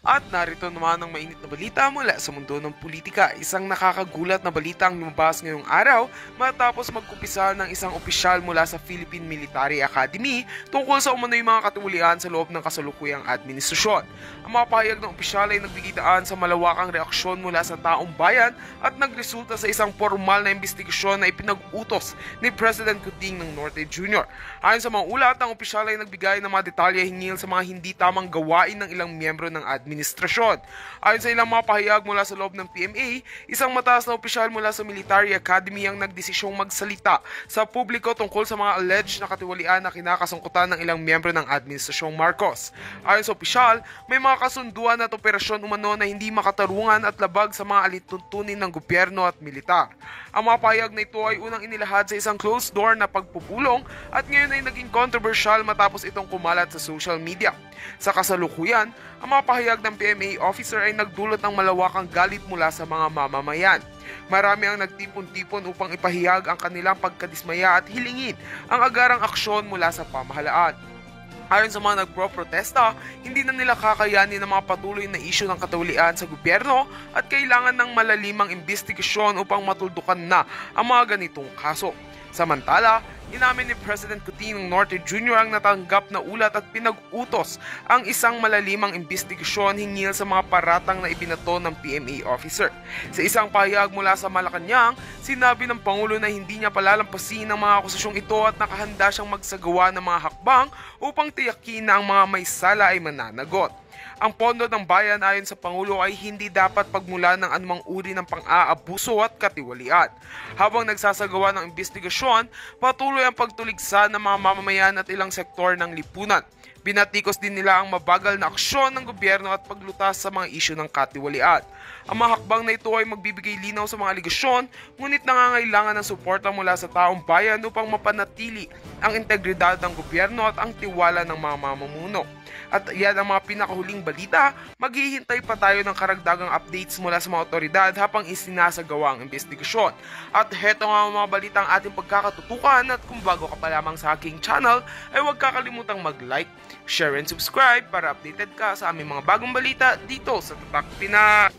At narito naman ang mainit na balita mula sa mundo ng politika. Isang nakakagulat na balita ang lumabas ngayong araw matapos magkumpisa ng isang opisyal mula sa Philippine Military Academy tungkol sa umano'y mga katiwalian sa loob ng kasalukuyang administrasyon. Ang mga pahayag ng opisyal ay nagbigay daan sa malawakang reaksyon mula sa taong bayan at nagresulta sa isang formal na investigasyon na ipinag-utos ni President Kuting ng Norte Jr. Ayon sa mga ulat, ang opisyal ay nagbigay ng mga detalye hinggil sa mga hindi tamang gawain ng ilang miyembro ng administrasyon. Ayon sa ilang mga pahayag mula sa loob ng PMA, isang mataas na opisyal mula sa Military Academy ang nagdesisyong magsalita sa publiko tungkol sa mga alleged na katiwalian na kinakasangkutan ng ilang miyembro ng Administrasyong Marcos. Ayon sa opisyal, may mga kasunduan at operasyon umano na hindi makatarungan at labag sa mga alituntunin ng gobyerno at militar. Ang mga pahayag na ito ay unang inilahad sa isang closed door na pagpupulong at ngayon ay naging controversial matapos itong kumalat sa social media. Sa kasalukuyan, ang mga pahayag ng PMA officer ay nagdulot ng malawakang galit mula sa mga mamamayan. Marami ang nagtipon-tipon upang ipahayag ang kanilang pagkadismaya at hilingin ang agarang aksyon mula sa pamahalaan. Ayon sa mga nagpro-protesta, hindi na nila kakayanin ang mga patuloy na isyu ng katiwalian sa gobyerno at kailangan ng malalimang investigasyon upang matuldukan na ang mga ganitong kaso. Samantala, inamin ni President Kuting ng Norte Jr. ang natanggap na ulat at pinag-utos ang isang malalimang investigasyon hinggil sa mga paratang na ibinato ng PMA officer. Sa isang pahayag mula sa Malacanang, sinabi ng Pangulo na hindi niya palalampasin ang mga akusasyong ito at nakahanda siyang magsagawa ng mga hakbang upang tiyakin na ang mga may sala ay mananagot. Ang pondo ng bayan ayon sa Pangulo ay hindi dapat pagmulan ng anumang uri ng pang-aabuso at katiwalian. Habang nagsasagawa ng investigasyon, patuloy ang pagtuligsa ng mga mamamayan at ilang sektor ng lipunan. Binatikos din nila ang mabagal na aksyon ng gobyerno at paglutas sa mga isyu ng katiwalian. Ang mga hakbang na ito ay magbibigay linaw sa mga aligasyon, ngunit nangangailangan ng suporta mula sa taong bayan upang mapanatili ang integridad ng gobyerno at ang tiwala ng mga mamumuno. At yan ang mga pinakahuling balita. Maghihintay pa tayo ng karagdagang updates mula sa mga otoridad habang isinasagawa ang investigasyon. At heto nga ang mga balitang ating pagkakatutukan at kung bago ka pa lamang sa aking channel ay huwag kakalimutang mag-like, share and subscribe para updated ka sa aming mga bagong balita dito sa Tatak Pinas.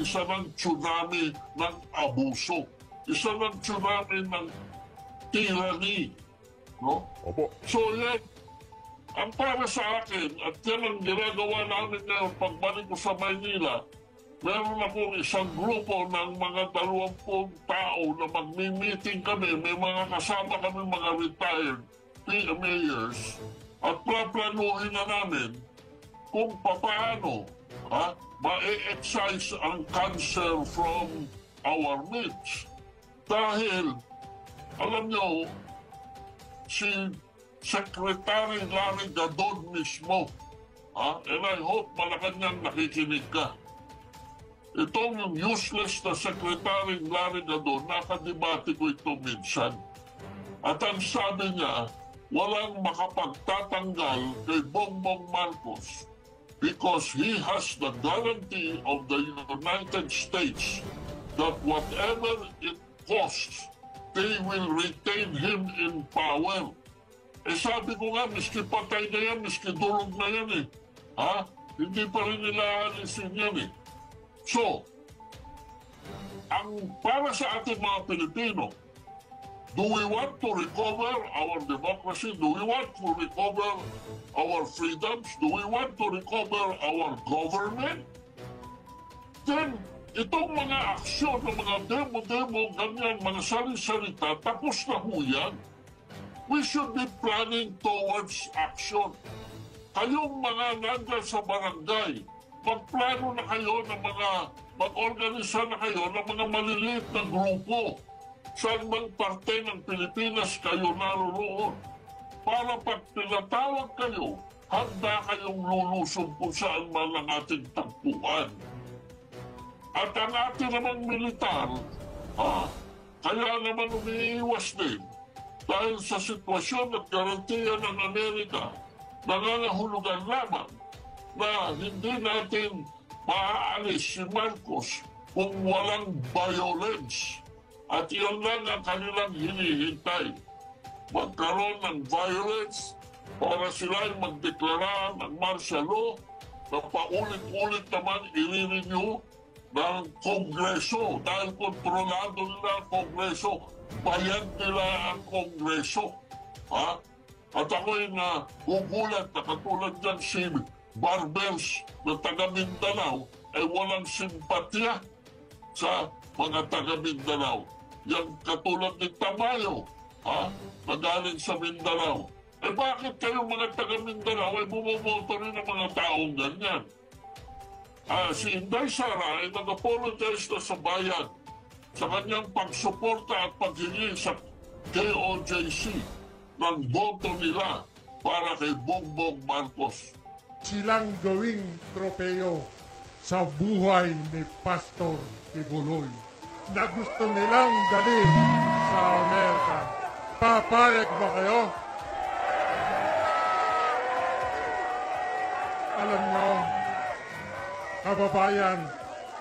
Isa ng tsunami ng abuso. Isa ng tsunami ng tyranny. No? Opo. So yan, ang para sa akin, at yan ang ginagawa namin ngayon pagbalik ko sa Maynila, meron akong isang grupo ng mga 20 tao na magmi-meeting kami. May mga kasama kami mga retired mayors at plaplanuhin na namin kung paano ma-excise ang cancer from our midst. Dahil, alam nyo, si Secretary Larry Gadon mismo, and I hope Malacanang nakikinig ka, itong useless na Secretary Larry Gadon, nakadebate ko ito minsan. At ang sabi niya, walang makapagtatanggal kay Bongbong Marcos because he has the guarantee of the United States that whatever it costs, they will retain him in power. Eh sabi ko nga, miski patay na yan, miski durog na yan eh. Hindi pa rin nila alisin yan eh. So, ang para sa ating mga Pilipino, do we want to recover our democracy? Do we want to recover our freedoms? Do we want to recover our government? Then, itong mga aksyon ng mga demo-demo, ganyan, mga sari-sarita, tapos na ho yan. We should be planning towards action. Kayong mga nandyan sa barangay, magplano na kayo ng mag-organisa na kayo ng mga maliliit na grupo. Saan bang parte ng Pilipinas kayo naroon? Para pag pinatawag kayo, handa kayong lulusong kung saan man ang ating tagpuan. At ang ating namang militar, kaya naman umiiwas din dahil sa sitwasyon at garantiya ng Amerika, nangangahulugan lamang na hindi natin maaalis si Marcos kung walang violence. At yun lang ang kanilang hinihintay. Magkaroon ng violence para sila ay magdeklara ng martial law na paulit-ulit naman i-renew ng Kongreso dahil kontrolado nila ang Kongreso. Bayan nila ang Kongreso. Ha? At ako'y gugulat na katulad dyan si Barbers na taga Mindanao ay walang simpatya sa mga taga Mindanao. Yang katulad ni Tamayo, na galing sa Mindanao. Eh bakit kayo mga taga Mindanao ay bumoboto rin ng mga taong ganyan? Si Inday Sara ay nag-apologize na sa bayan sa kanyang pagsuporta at paghingi sa KOJC ng boto nila para kay Bongbong Marcos. Silang gawing tropeo sa buhay ni Pastor Kibuloy na gusto nilang dalhin sa Amerika. Papayag ba kayo? Alam nyo, kababayan,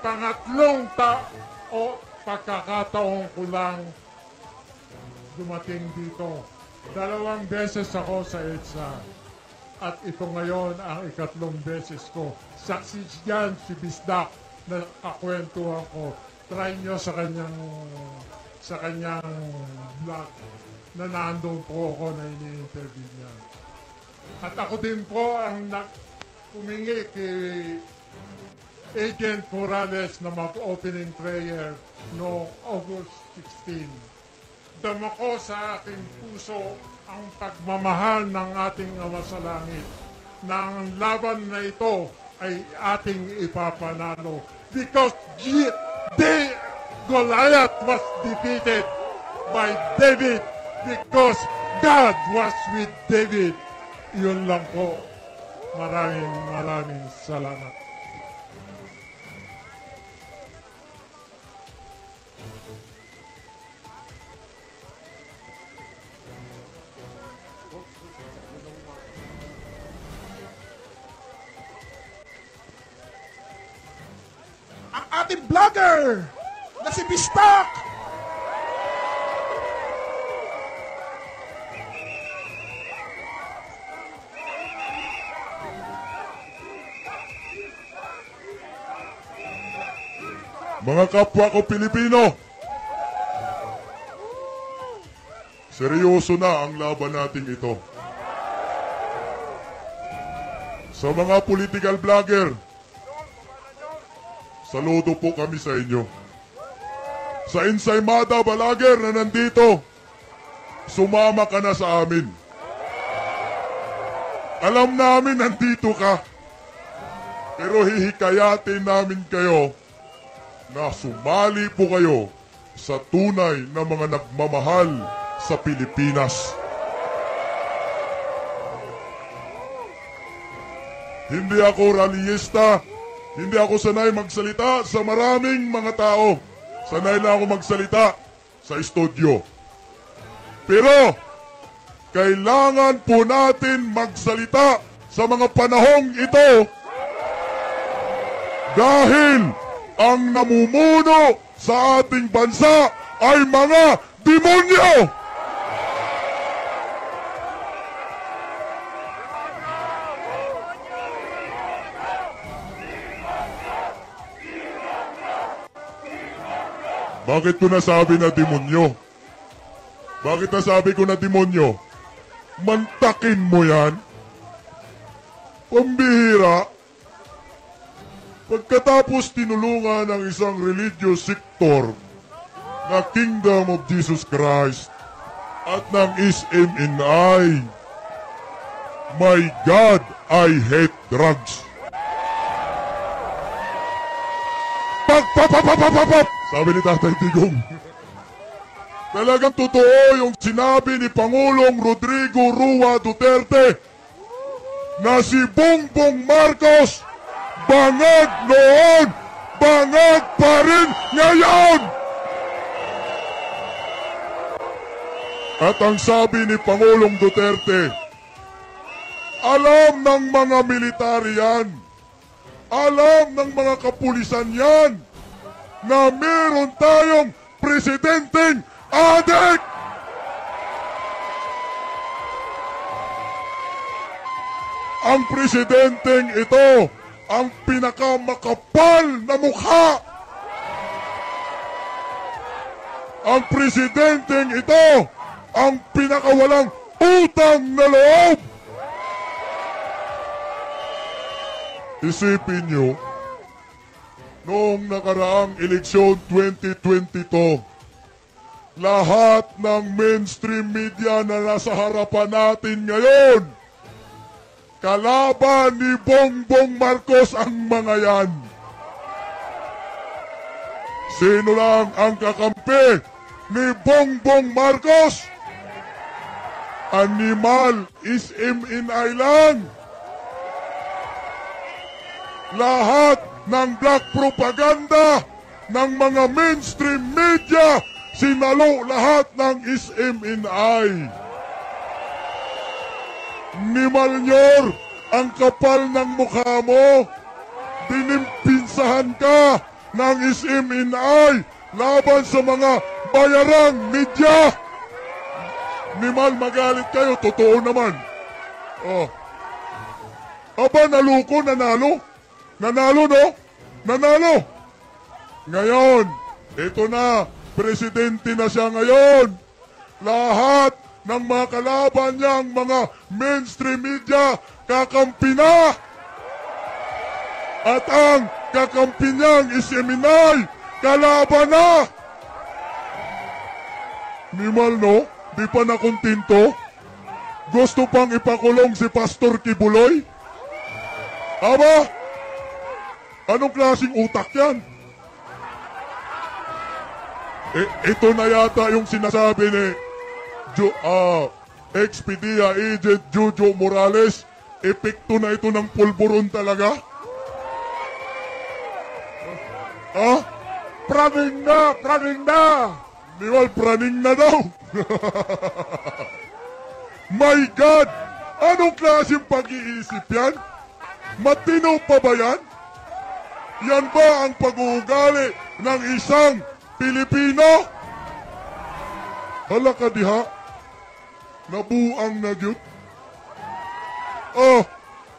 pangatlong pagkakataon ko lang dumating dito. 2 beses ako sa EDSA. At ito ngayon ang ikatlong beses ko. Saksi dyan si Bisdak na kakwentuhan ko. Try nyo sa kanyang vlog na nandun po ako na ini-interview niya. At ako din po ang humingi kay Agent Morales na mag-opening prayer noong August 16. Dama ko sa aking puso ang pagmamahal ng ating Ama sa Langit na ang laban na ito ay ating ipapanalo because Goliath was defeated by David because God was with David. Yun lang po. Maraming salamat. Ang ating vlogger na si Bistak. Mga kapwa ko Pilipino, seryoso na ang laban natin ito. Sa mga political vlogger, saludo po kami sa inyo. Sa Ensaymada Vlogger na nandito, sumama ka na sa amin. Alam namin nandito ka, pero hihikayatin namin kayo na sumali po kayo sa tunay na mga nagmamahal sa Pilipinas. Hindi ako rallyista, hindi ako sanay magsalita sa maraming mga tao. Sanay lang ako magsalita sa studio. Pero, kailangan po natin magsalita sa mga panahong ito dahil ang namumuno sa ating bansa ay mga demonyo! Bakit ko nasabi na demonyo? Bakit nasabi ko na demonyo? Mantakin mo yan? Pambihira. Pagkatapos tinulungan ng isang religious sector na Kingdom of Jesus Christ at ng SMNI, my God, I hate drugs. Pap! Sabi ni Tatay Digong. Talagang totoo yung sinabi ni Pangulong Rodrigo Rua Duterte na si Bongbong Marcos bangag noon, bangag pa rin ngayon! At ang sabi ni Pangulong Duterte, alam ng mga militar yan Alam ng mga kapulisan yan na meron tayong presidenteng adik! Ang presidenteng ito ang pinakamakapal na mukha. Ang presidenteng ito ang pinakawalang utang na loob. Isipin nyo, noong nakaraang eleksyon 2022, lahat ng mainstream media na nasa harapan natin ngayon, kalaban ni Bongbong Marcos ang mga yan. Sino lang ang kakampi ni Bongbong Marcos? Animal is in island. Lahat ng black propaganda ng mga mainstream media, sinalo lahat ng SMNI. Ni Malnyor, ang kapal ng mukha mo, dinimpinsahan ka ng SMNI laban sa mga bayarang media. Ni Mal, magalit kayo, totoo naman. Oh. Aba, naluko, nanalo? Nanalo, no? Nanalo! Ngayon, ito na, presidente na siya ngayon. Lahat ng mga kalaban niyang mga mainstream media, kakampi na! At ang kakampi niyang SMNI, kalaban na! Nimal, no? Di pa nakontinto? Gusto pang ipakulong si Pastor Kibuloy? Aba! Anong klaseng utak yan? Ito na yata yung sinasabi ni Expedia Agent Jojo Morales. Epekto na ito ng pulburon talaga? Praning na! Praning na! Niwal, praning na daw. My God! Anong klaseng pag-iisip yan? Matino pa ba yan? Yan ba ang pag-uugali ng isang Pilipino? Hala ka diha? Nabuang na gyud. Oh,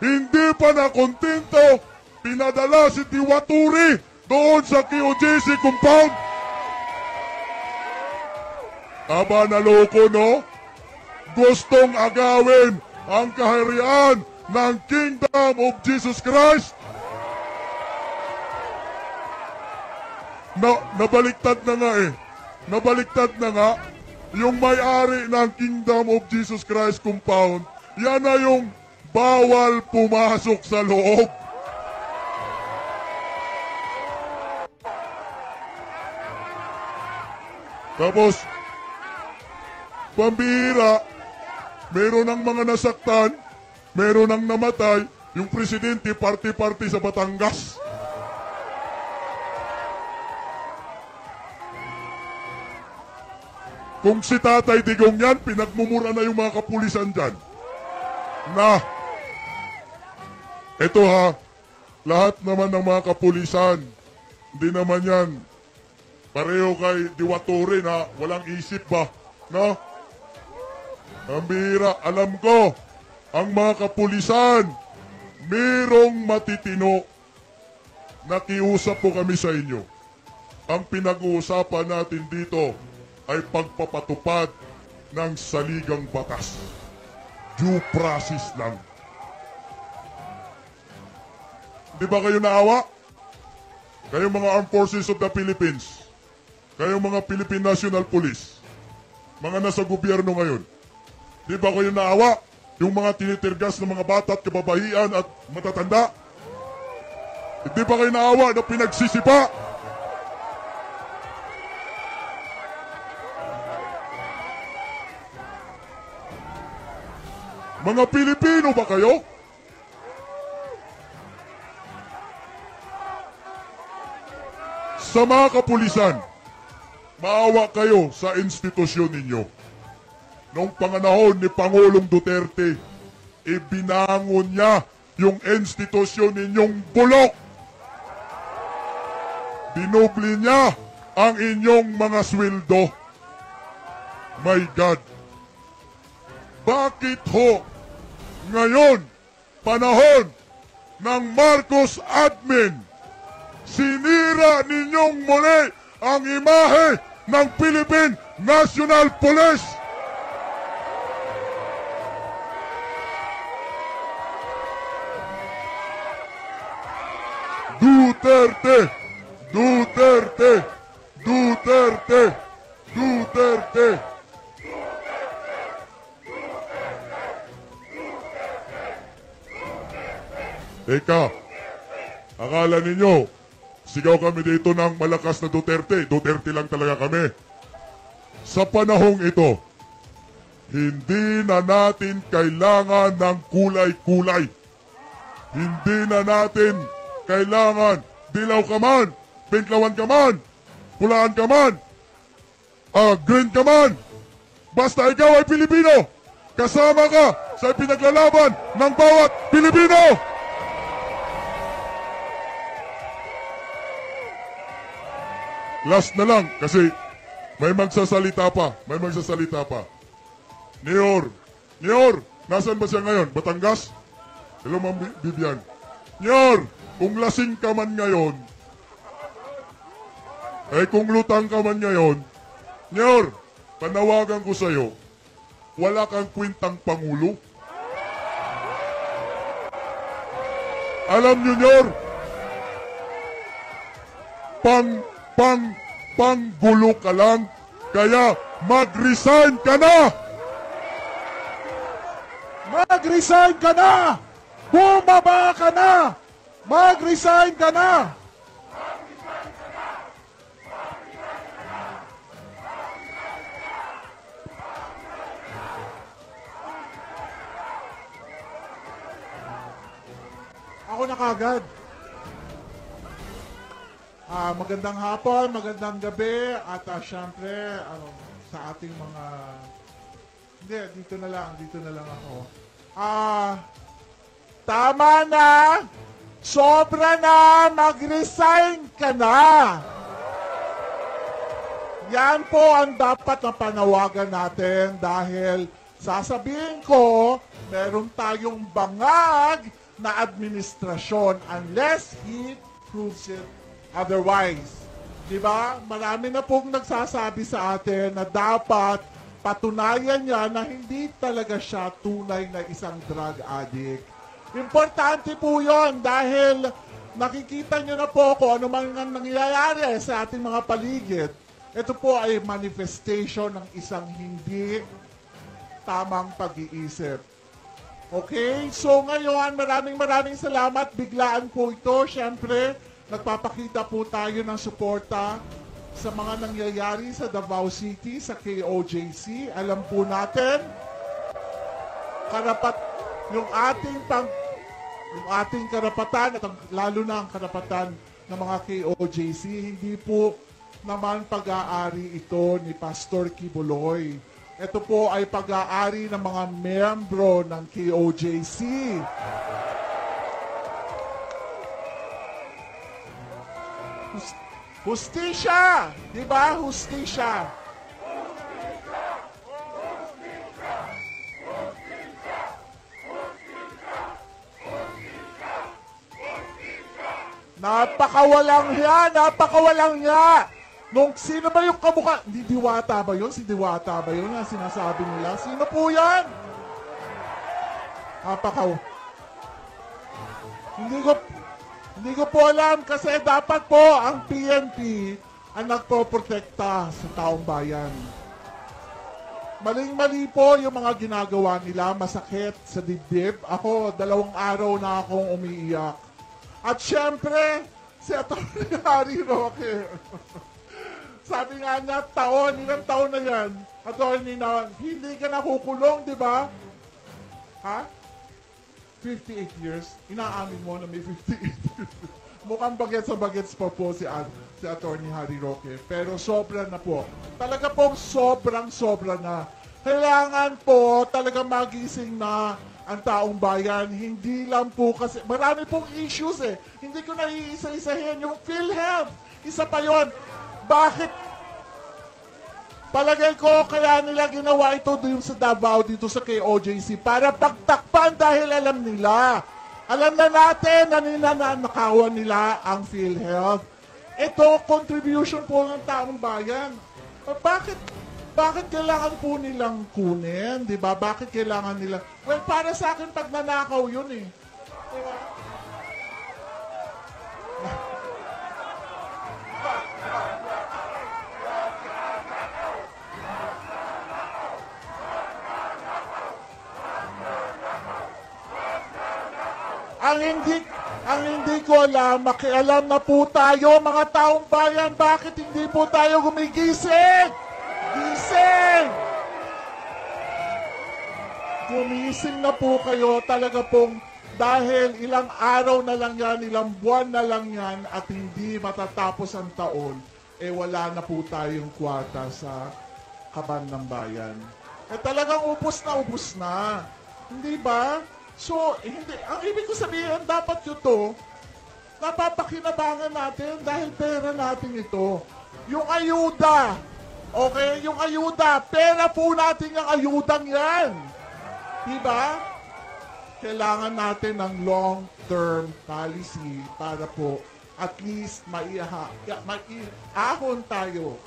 hindi pa na kontento. Pinadala si Diwaturi doon sa QJC compound. Aba, naloko, no? Gustong agawin ang kaharian ng Kingdom of Jesus Christ. Nabaliktad na nga eh. Nabaliktad na nga. Yung may-ari ng Kingdom of Jesus Christ compound, yan na yung bawal pumasok sa loob. Tapos, pambihira, meron ng mga nasaktan, meron ng namatay, yung presidente party-party sa Batangas. Kung si Tatay Digong yan, pinagmumura na yung mga kapulisan dyan. Na, eto ha, lahat naman ng mga kapulisan, hindi naman yan pareho kay Diwatore na walang isip ba, no? Ang bihira, alam ko, ang mga kapulisan, merong matitino. Nakiusap po kami sa inyo. Ang pinag-uusapan natin dito ay pagpapatupad ng saligang batas. Due process lang. Di ba kayo naawa? Kayong mga Armed Forces of the Philippines, kayong mga Philippine National Police, mga nasa gobyerno ngayon, di ba kayo naawa? Yung mga tinitirgas ng mga bata at kababahian at matatanda? Di ba kayo naawa na pinagsisipa? Mga Pilipino ba kayo? Sa mga kapulisan, maawa kayo sa institusyon ninyo. Noong panganahon ni Pangulong Duterte, ibinangon niya yung institusyon ninyong bulok. Dinoble niya ang inyong mga sweldo. My God. Bakit ho ngayon, panahon ng Marcos admin, sinira ninyong muli ang imahe ng Philippine National Police? Duterte! Duterte! Duterte! Duterte! Teka, akala ninyo, sigaw kami dito ng malakas na Duterte. Duterte lang talaga kami. Sa panahong ito, hindi na natin kailangan ng kulay-kulay. Hindi na natin kailangan dilaw ka man, pinklawan ka man, pulaan ka man, green ka man. Basta ikaw ay Pilipino, kasama ka sa pinaglalaban ng bawat Pilipino. Last na lang kasi may magsasalita pa. May magsasalita pa. Nior, nasaan ba siya ngayon? Batangas? Hello, Ma'am Vivian. Nior, kung lasing ka man ngayon, kung lutang ka man ngayon, Nior, panawagan ko sa'yo, wala kang kwintang Pangulo. Alam nyo, Nior, panggulo ka lang, kaya mag-resign ka na! Mag-resign ka na! Bumaba ka na! Mag-resign ka na! Ako na kagad. Magandang hapon, magandang gabi, at syempre, sa ating mga... Hindi, dito na lang ako. Tama na! Sobra na! Mag-resign ka na! Yan po ang dapat na panawagan natin dahil sasabihin ko, meron tayong bangag na administrasyon unless he proves it otherwise. Diba? Marami na pong nagsasabi sa atin na dapat patunayan niya na hindi talaga siya tunay na isang drug addict. Importante po yon dahil nakikita niyo na po kung ano man nangyayari sa ating mga paligid. Ito po ay manifestation ng isang hindi tamang pag-iisip. Okay? So ngayon, maraming salamat. Biglaan po ito. Siyempre, nagpapakita po tayo ng suporta sa mga nangyayari sa Davao City, sa KOJC. Alam po natin, yung ating karapatan at lalo na ang karapatan ng mga KOJC, hindi po naman pag-aari ito ni Pastor Kibuloy. Ito po ay pag-aari ng mga miyembro ng KOJC. Hustisya! Diba? Hustisya! Napakawalang hiya! Nung sino ba yung kamukha? Hindi Diwata ba yun? Si Diwata ba yun? Ang sinasabi nila. Sino po yan? Hindi ko po alam kasi dapat po ang PNP ang nagpoprotekta sa taong bayan. Maling-mali po yung mga ginagawa nila, masakit sa dibdib. Ako, 2 araw na akong umiiyak. At syempre, si Atty. Harry Roque. Sabi nga niya, ilang taon na yan? Atty. na, hindi ka nakukulong, di ba? Ha? 58 years? Inaamin mo na may 58 years. Mukhang bagets pa po si Atty. Harry Roque. Pero sobra na po. Talaga po sobra na. Kailangan po talaga magising na ang taong bayan. Hindi lang po kasi, marami pong issues eh. Hindi ko na iisa-isahin. Yung PhilHealth, Isa pa yon. Bakit? Palagay ko kaya nila ginawa ito doon sa Davao, dito sa KOJC, para pagtakpan dahil alam nila. Alam na natin na ninanakawan nila ang PhilHealth. Ito, contribution po ng taong bayan. Bakit kailangan po nilang kunin? Diba? Bakit kailangan nila? Well, para sa akin, pag nanakaw yun eh. Diba? Ang hindi ko alam, makialam na po tayo mga taong bayan, bakit hindi po tayo gumigising? Gising! Gumising na po kayo talaga pong dahil ilang araw na lang yan, ilang buwan na lang yan at hindi matatapos ang taon, wala na po tayong kwarta sa kaban ng bayan. Talagang ubos na. Hindi ba? So, hindi. Ang ibig ko sabihin, dapat ito, napapakinabangan natin dahil pera natin ito. Yung ayuda, okay? Yung ayuda, pera po natin yung ayudang yan. Diba? Kailangan natin ng long-term policy para po at least maiahon tayo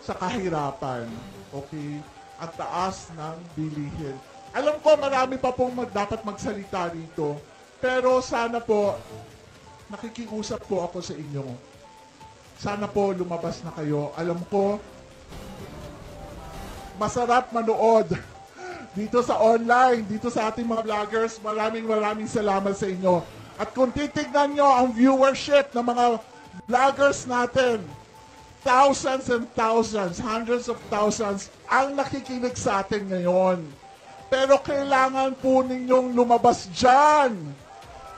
sa kahirapan. Okay? At taas ng bilihin. Alam ko marami pa pong dapat magsalita rito. Pero sana po, nakikiusap po ako sa inyo. Sana po lumabas na kayo. Alam ko, masarap manood dito sa online, dito sa ating mga vloggers. Maraming salamat sa inyo. At kung titignan nyo ang viewership ng mga vloggers natin, thousands and thousands, hundreds of thousands ang nakikinig sa atin ngayon. Pero kailangan po ninyong lumabas dyan.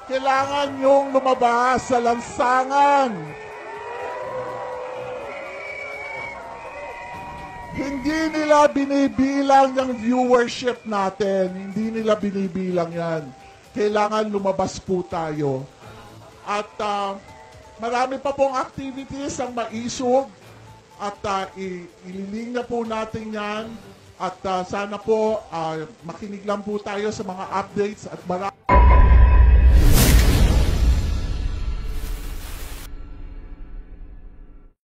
Kailangan nyong lumabas sa lansangan. Hindi nila binibilang yung viewership natin. Hindi nila binibilang yan. Kailangan lumabas po tayo. At marami pa pong activities ang maisog. At ililing na po natin yan. At sana po makinig lang po tayo sa mga updates at marami